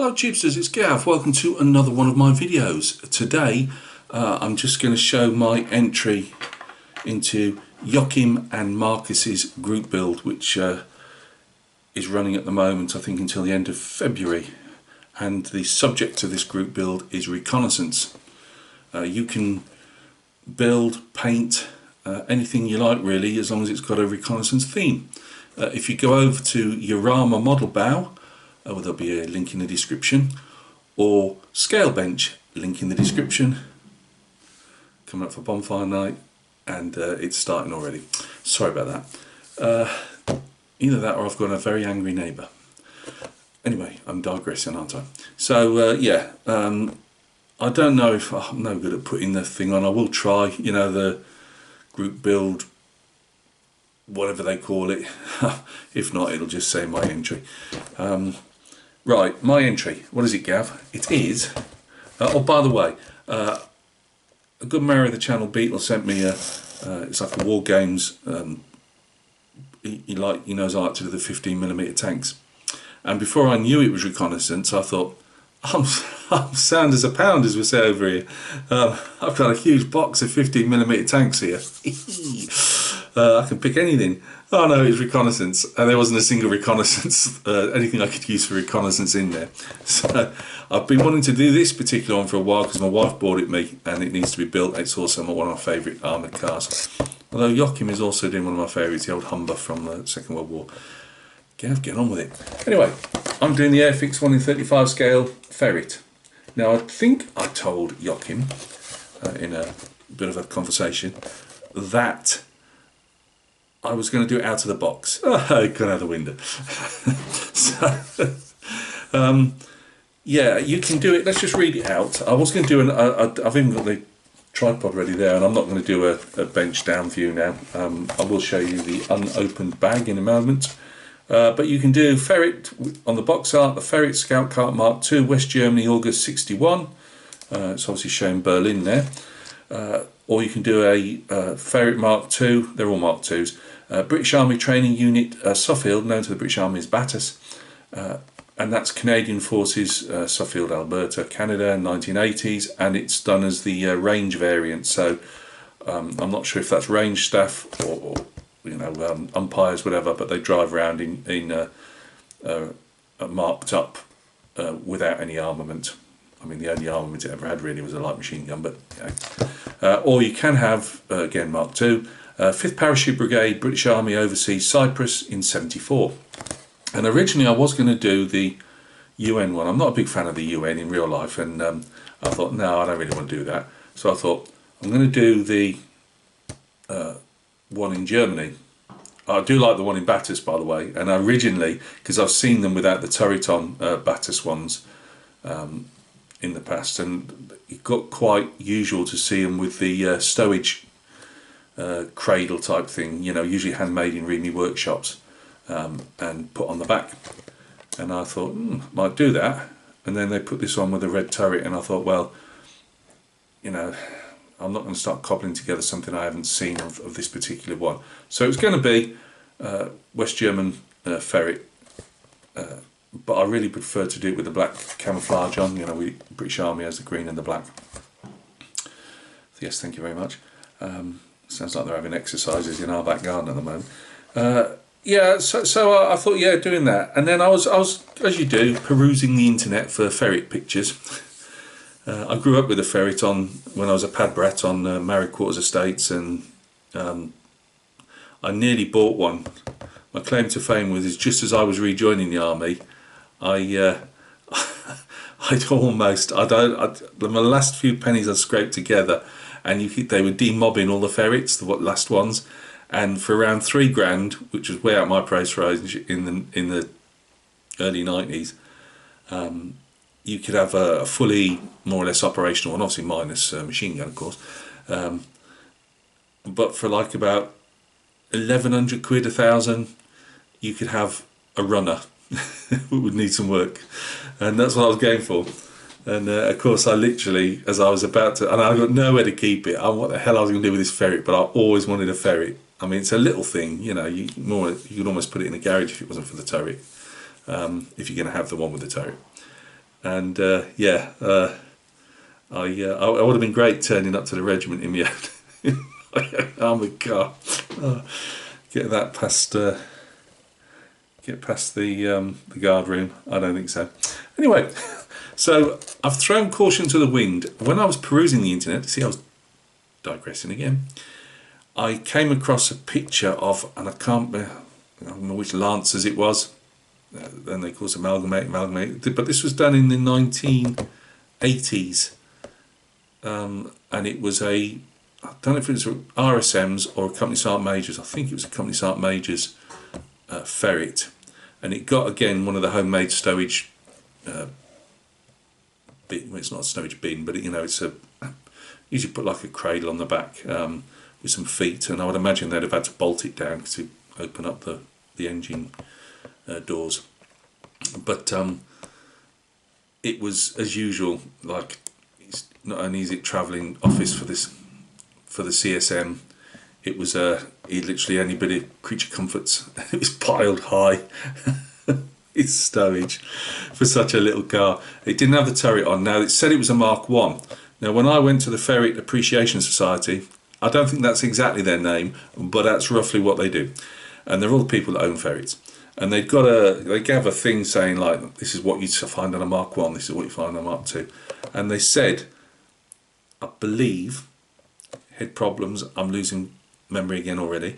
Hello Chipsters, it's Gav. Welcome to another one of my videos. Today I'm just going to show my entry into Joachim and Markus's group build, which is running at the moment, I think until the end of February, and the subject of this group build is Reconnaissance. You can build, paint, anything you like really, as long as it's got a reconnaissance theme. If you go over to Urama Model Bow, there'll be a link in the description, or Scale Bench, link in the description. Coming up for bonfire night, and it's starting already. Sorry about that. Either that or I've got a very angry neighbour. Anyway, I'm digressing, aren't I? So yeah, I don't know if I'm no good at putting the thing on. I will try, you know, the group build, whatever they call it. If not, it'll just say my entry. Right, my entry. What is it, Gav? It is. Oh, by the way, a good Mary of the Channel Beetle sent me a. It's like a War Games. He knows I like to do the 15mm tanks. And before I knew it was Reconnaissance, I thought, I'm sound as a pound, as we say over here. I've got a huge box of 15mm tanks here. I can pick anything. Oh no, it's Reconnaissance, and there wasn't a single Reconnaissance, anything I could use for Reconnaissance in there. So I've been wanting to do this particular one for a while because my wife bought it me, and it needs to be built. It's also one of my favourite armoured cars. Although Joachim is also doing one of my favourites, the old Humber from the Second World War. Gav, get on with it. Anyway, I'm doing the Airfix 1 in 35 scale ferret. Now I think I told Joachim in a bit of a conversation that I was going to do it out of the box. I got out the window. So, yeah, you can do it. Let's just read it out. I was going to do I've even got the tripod ready there, and I'm not going to do a bench down view now. I will show you the unopened bag in a moment. But you can do ferret on the box art, the Ferret Scout Kart Mark II, West Germany, August 61. It's obviously showing Berlin there. Or you can do a Ferret Mark II, they're all Mark IIs. British Army Training Unit Suffield, known to the British Army as Battus. And that's Canadian Forces, Suffield, Alberta, Canada, 1980s. And it's done as the range variant. So I'm not sure if that's range staff or you know, umpires, whatever, but they drive around in marked up without any armament. I mean, the only armament it ever had really was a light machine gun, but you know. Or you can have, again, Mark II, 5th Parachute Brigade, British Army Overseas, Cyprus in 74. And originally I was going to do the UN one. I'm not a big fan of the UN in real life, and I thought, no, I don't really want to do that. So I thought, I'm going to do the one in Germany. I do like the one in Battus, by the way, and originally, because I've seen them without the turret on, Battus ones in the past, and it got quite usual to see them with the stowage cradle type thing, you know, usually handmade in REME workshops, and put on the back. And I thought, might do that. And then they put this on with a red turret, and I thought, well, you know, I'm not going to start cobbling together something I haven't seen of this particular one. So it's going to be West German ferret, but I really prefer to do it with the black camouflage on. You know, British Army has the green and the black. Yes, thank you very much. Sounds like they're having exercises in our back garden at the moment. Yeah, so I thought, yeah, doing that, and then I was, as you do, perusing the internet for ferret pictures. I grew up with a ferret on when I was a pad brat on Married Quarters Estates, and I nearly bought one. My claim to fame was just as I was rejoining the army, I'd my last few pennies I'd scraped together, and they were demobbing all the ferrets, the last ones, and for around £3 grand, which was way out my price range in the early 90s. You could have a fully, more or less operational one, obviously minus machine gun, of course. But for like about 1,100 quid, 1,000, you could have a runner. It would need some work, and that's what I was going for. And of course, I literally, as I was about to, and I got nowhere to keep it. What the hell I was going to do with this ferret? But I always wanted a ferret. I mean, it's a little thing, you know. You could almost put it in a garage if it wasn't for the turret. If you're going to have the one with the turret. And yeah, I would have been great turning up to the regiment in my armoured car. Get that past. Get past the guard room. I don't think so. Anyway, so I've thrown caution to the wind. When I was perusing the internet, see, I was digressing again. I came across a picture of, and I don't know which Lancers it was. Then they call it amalgamate, but this was done in the 1980s, and it was I don't know if it was RSM's or a Company Sergeant Major's. I think it was a Company Sergeant Major's ferret, and it got again one of the homemade stowage bin. Well, it's not a stowage bin, but it's a usually put like a cradle on the back with some feet, and I would imagine they'd have had to bolt it down to open up the engine doors. But it was, as usual, like, it's not only is it travelling office for the CSM, it was it literally only bit of creature comforts. It was piled high. It's stowage for such a little car. It didn't have the turret on. Now, it said it was a Mark 1. Now, when I went to the Ferret Appreciation Society, I don't think that's exactly their name, but that's roughly what they do. And they're all the people that own ferrets. And they gave a thing saying, like, this is what you find on a Mark 1, this is what you find on a Mark 2. And they said, I believe, head problems, I'm losing memory again already,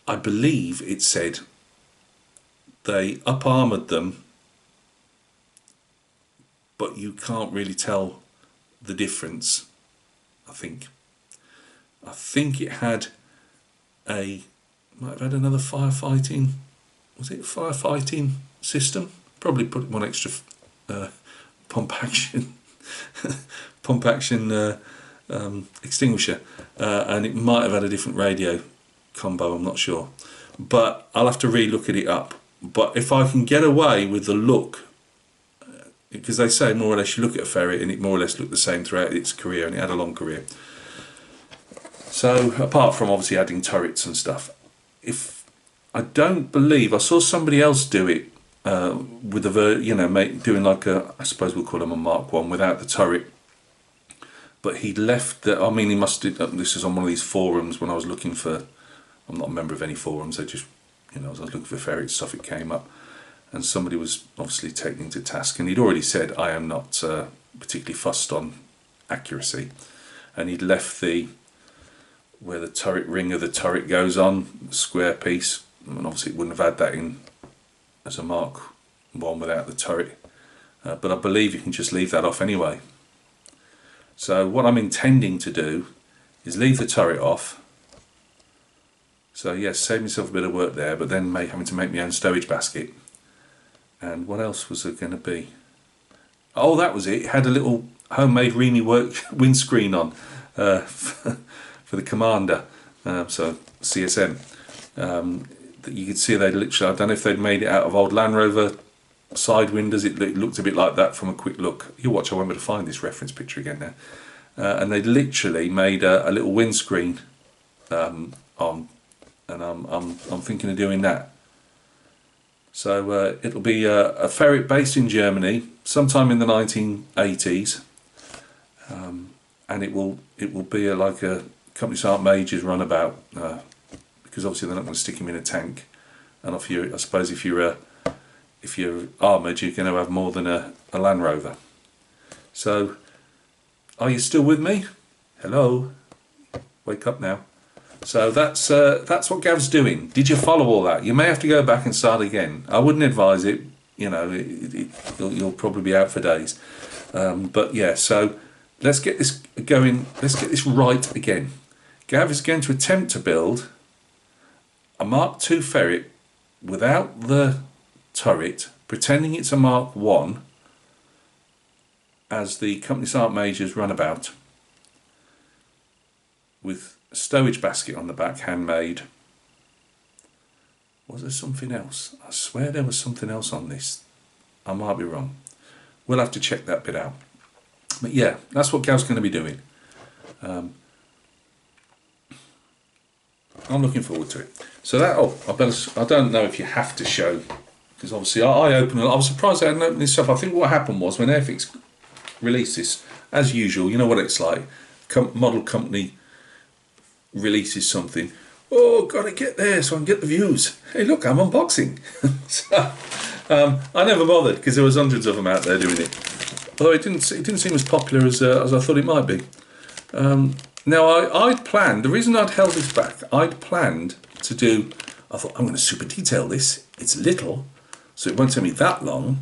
I believe it said they up-armoured them, but you can't really tell the difference, I think. I think it might have had another firefighting, was it a firefighting system? Probably put one extra pump action extinguisher, and it might have had a different radio combo, I'm not sure. But I'll have to re-look it up. But if I can get away with the look, because they say more or less you look at a ferret and it more or less looked the same throughout its career, and it had a long career. So apart from obviously adding turrets and stuff, I saw somebody else do it with doing like I suppose we'll call them a Mark 1 without the turret. But he left he must have, this is on one of these forums when I was looking for, I'm not a member of any forums, I just, as I was looking for ferret stuff, it came up. And somebody was obviously taken to task, and he'd already said, I am not particularly fussed on accuracy. And he'd left where the turret ring of the turret goes on, the square piece, and obviously it wouldn't have had that in as a Mark 1 without the turret. But I believe you can just leave that off anyway. So what I'm intending to do is leave the turret off. So yes, save myself a bit of work there, but then having to make my own stowage basket. And what else was there going to be? Oh, that was it. It had a little homemade Remy work windscreen on for the Commander, so CSM. That you could see they literally, I don't know if they'd made it out of old Land Rover side windows. It looked a bit like that from a quick look. You watch, I won't be able to find this reference picture again now. And they literally made a little windscreen on, and I'm thinking of doing that. So it'll be a ferret based in Germany sometime in the 1980s, and it will be like a Company Sergeant Major's runabout, because obviously they're not going to stick him in a tank. And I suppose if you're armoured, you're going to have more than a Land Rover. So, are you still with me? Hello, wake up now. So that's what Gav's doing. Did you follow all that? You may have to go back and start again. I wouldn't advise it. You'll probably be out for days. But yeah, so let's get this going. Let's get this right again. Gav is going to attempt to build a Mark II ferret without the turret, pretending it's a Mark 1 as the Company Sergeant Major's runabout, with a stowage basket on the back, handmade. Was there something else? I swear there was something else on this. I might be wrong. We'll have to check that bit out. But yeah, that's what Gav's going to be doing. I'm looking forward to it. So that, I don't know if you have to show because obviously I opened it. I was surprised I hadn't opened this up. I think what happened was when Airfix released this, as usual, you know what it's like. Model company releases something. Oh, gotta get there so I can get the views. Hey, look, I'm unboxing. So, I never bothered because there was hundreds of them out there doing it. Although it didn't seem as popular as I thought it might be. Now I'd planned, the reason I'd held this back, I'd planned to do, I thought I'm going to super detail this. It's little, so it won't take me that long.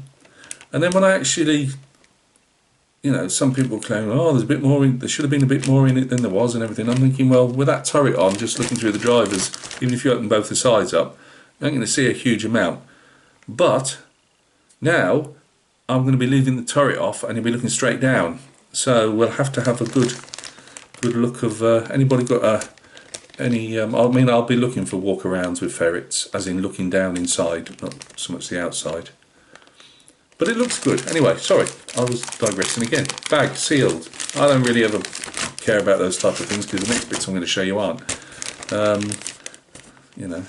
And then when I actually, you know, some people claim, oh, there's a bit more in, there should have been a bit more in it than there was and everything. I'm thinking, well, with that turret on, just looking through the drivers, even if you open both the sides up, you aren't going to see a huge amount. But now I'm going to be leaving the turret off and you'll be looking straight down. So we'll have to have a good look of, anybody got any, I mean, I'll be looking for walk-arounds with ferrets, as in looking down inside, not so much the outside. But it looks good. Anyway, sorry, I was digressing again. Bag, sealed. I don't really ever care about those type of things because the next bits I'm going to show you aren't. You know,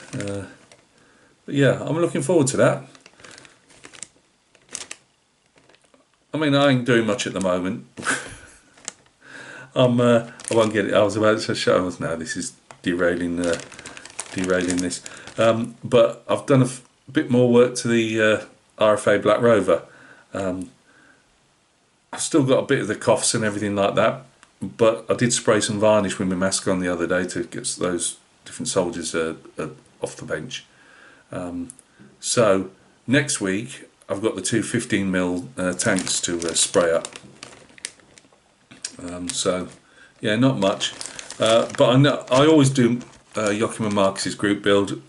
but yeah, I'm looking forward to that. I mean, I ain't doing much at the moment. I won't get it. I was about to show us now. This is derailing this. But I've done a bit more work to the RFA Black Rover. I've still got a bit of the coughs and everything like that, but I did spray some varnish with my mask on the other day to get those different soldiers off the bench. So next week I've got the two 15mm tanks to spray up. So yeah, not much, but I always do Joachim and Markus's group build.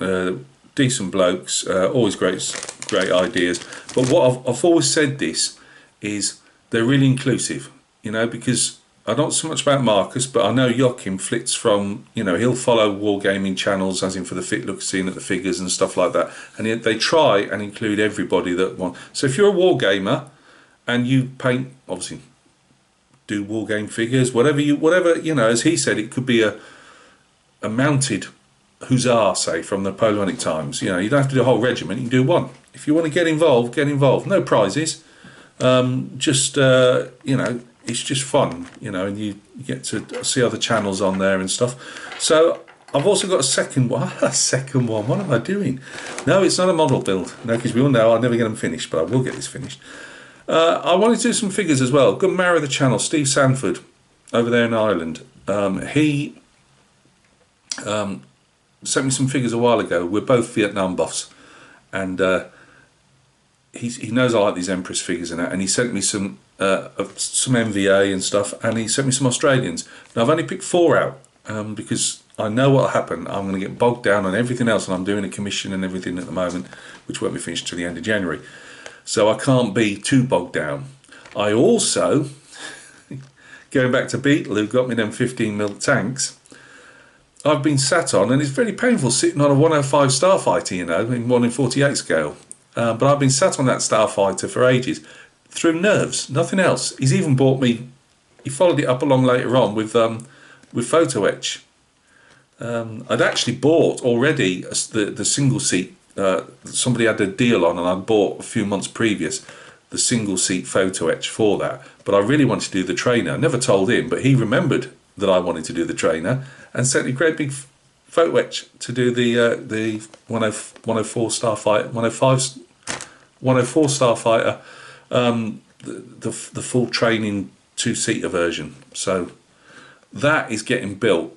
Decent blokes, always great ideas. But what I've always said this is they're really inclusive, you know, because I don't so much about Markus, but I know Joachim flits from, you know, he'll follow wargaming channels, as in for the fit look, seeing at the figures and stuff like that, and they try and include everybody that wants. So if you're a wargamer and you paint, obviously do wargame figures, whatever you know, as he said, it could be a mounted hussar, say, from the Napoleonic times. You know, you don't have to do a whole regiment, you can do one. If you want to get involved, no prizes, just you know, it's just fun, you know, and you get to see other channels on there and stuff. So I've also got a second one. What am I doing? No, it's not a model build, no, because we all know I'll never get them finished, but I will get this finished. I wanted to do some figures as well. Good marrow of the channel, Steve Sanford, over there in Ireland. He sent me some figures a while ago. We're both Vietnam buffs, and he knows I like these Empress figures and that, and he sent me some MVA and stuff, and he sent me some Australians. Now I've only picked 4 out because I know what'll happen. I'm going to get bogged down on everything else, and I'm doing a commission and everything at the moment, which won't be finished till the end of January. So I can't be too bogged down. I also, going back to Beetle, who got me them 15mm tanks, I've been sat on, and it's very painful sitting on a 105 Starfighter, you know, in 1 in 48 scale. But I've been sat on that Starfighter for ages, through nerves, nothing else. He's even bought me, he followed it up along later on with photo etch. I'd actually bought already the single seat, somebody had a deal on, and I'd bought a few months previous the single seat photo etch for that. But I really wanted to do the trainer. I never told him, but he remembered that I wanted to do the trainer and sent me a great big photo etch to do the 104 Starfighter, 104 Starfighter, the full training 2-seater version. So that is getting built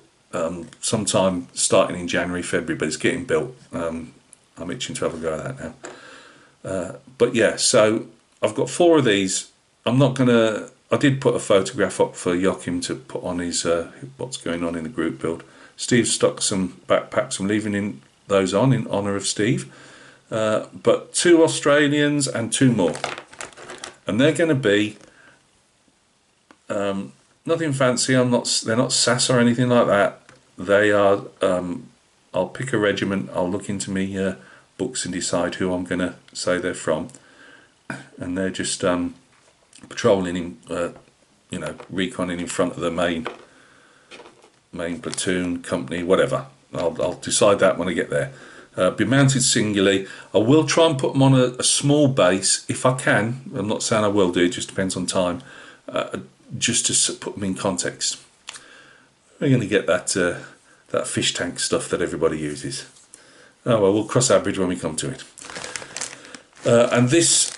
sometime starting in January, February, but it's getting built. I'm itching to have a go at that now. But yeah, so I've got 4 of these. I'm not gonna, I did put a photograph up for Joachim to put on his what's going on in the group build. Steve stuck some backpacks. I'm leaving those on in honour of Steve. But 2 Australians and 2 more, and they're going to be nothing fancy. They're not SAS or anything like that. They are. I'll pick a regiment. I'll look into me books and decide who I'm going to say they're from, and they're just patrolling in, you know, reconning in front of the main platoon, company, whatever. I'll decide that when I get there. be mounted singularly. I will try and put them on a small base if I can. I'm not saying I will do, it just depends on time, just to put them in context. We're going to get that fish tank stuff that everybody uses. Oh well, we'll cross our bridge when we come to it. And this,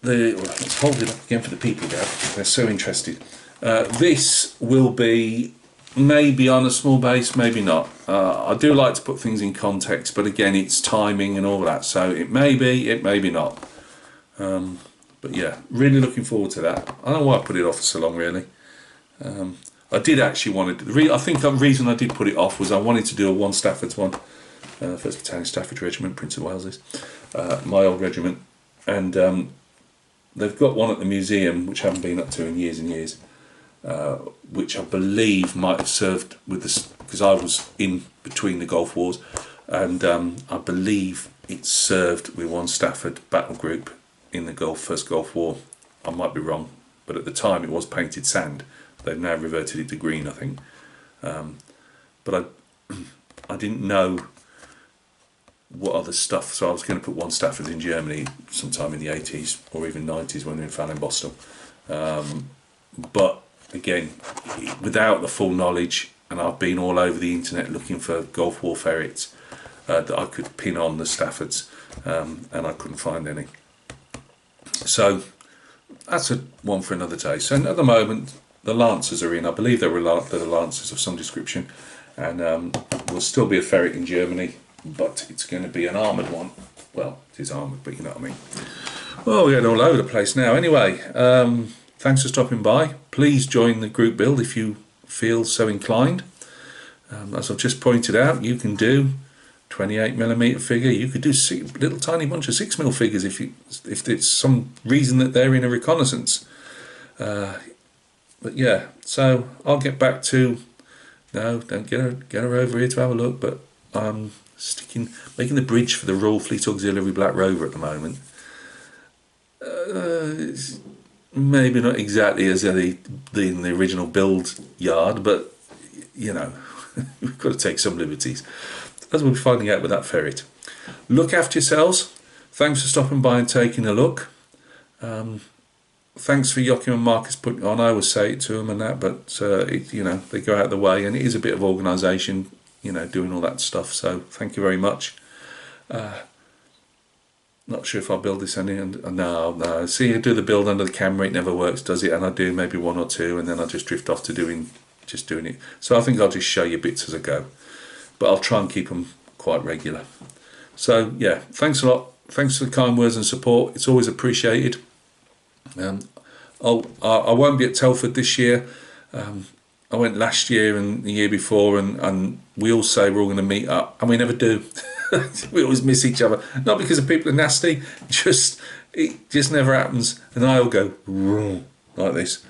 let's hold it up again for the people there, they're so interested. This will be maybe on a small base, maybe not. I do like to put things in context, but again, it's timing and all that, so it may be, it may be not. But yeah, really looking forward to that. I don't know why I put it off for so long, really. I did actually want to, I think the reason I did put it off was I wanted to do a 1 Stafford's one. 1st Battalion Stafford Regiment, Prince of Wales is my old regiment, and they've got one at the museum which I haven't been up to in years and years, which I believe might have served with this, because I was in between the Gulf Wars, and I believe it served with 1 Stafford battle group in the First Gulf War. I might be wrong, but at the time it was painted sand. They've now reverted it to green, I think. But I didn't know what other stuff, so I was going to put 1 Stafford in Germany sometime in the 80s or even 90s when we were in Fallinbostel. But again, without the full knowledge, and I've been all over the internet looking for Gulf War ferrets that I could pin on the Staffords, and I couldn't find any. So that's one for another day. So at the moment, the Lancers are in. I believe they're the Lancers of some description, and will still be a ferret in Germany, but it's going to be an armoured one. Well, it is armoured, but you know what I mean. Well, we're getting all over the place now. Anyway, thanks for stopping by. Please join the group build if you feel so inclined. As I've just pointed out, you can do 28mm figure. You could do little tiny bunch of 6mm figures if there's some reason that they're in a reconnaissance. But yeah, so I'll get back to, no, don't get her over here to have a look, but I'm making the bridge for the Royal Fleet Auxiliary Black Rover at the moment. It's maybe not exactly as in the original build yard, but you know, we've got to take some liberties, as we'll be finding out with that ferret. Look after yourselves. Thanks for stopping by and taking a look. Thanks for Joachim and Markus putting it on. I always say it to them and that, but you know, they go out of the way, and it is a bit of organisation, you know, doing all that stuff. So thank you very much. Not sure if I'll build this any, and no. See, you do the build under the camera, it never works, does it? And I do maybe 1 or 2, and then I just drift off to doing it. So I think I'll just show you bits as I go, but I'll try and keep them quite regular. So yeah, thanks a lot. Thanks for the kind words and support. It's always appreciated. I won't be at Telford this year. I went last year and the year before, and we all say we're all going to meet up, and we never do. We always miss each other, not because the people are nasty, it just never happens. And I will go like this,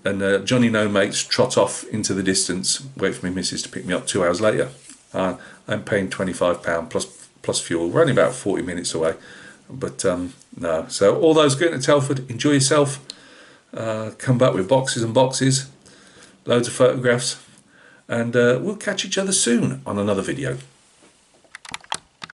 and Johnny No Mates trot off into the distance, wait for me missus to pick me up 2 hours later. I'm paying £25 plus fuel. We're only about 40 minutes away, but no. So all those going to Telford, enjoy yourself. Come back with boxes and boxes, loads of photographs, and we'll catch each other soon on another video.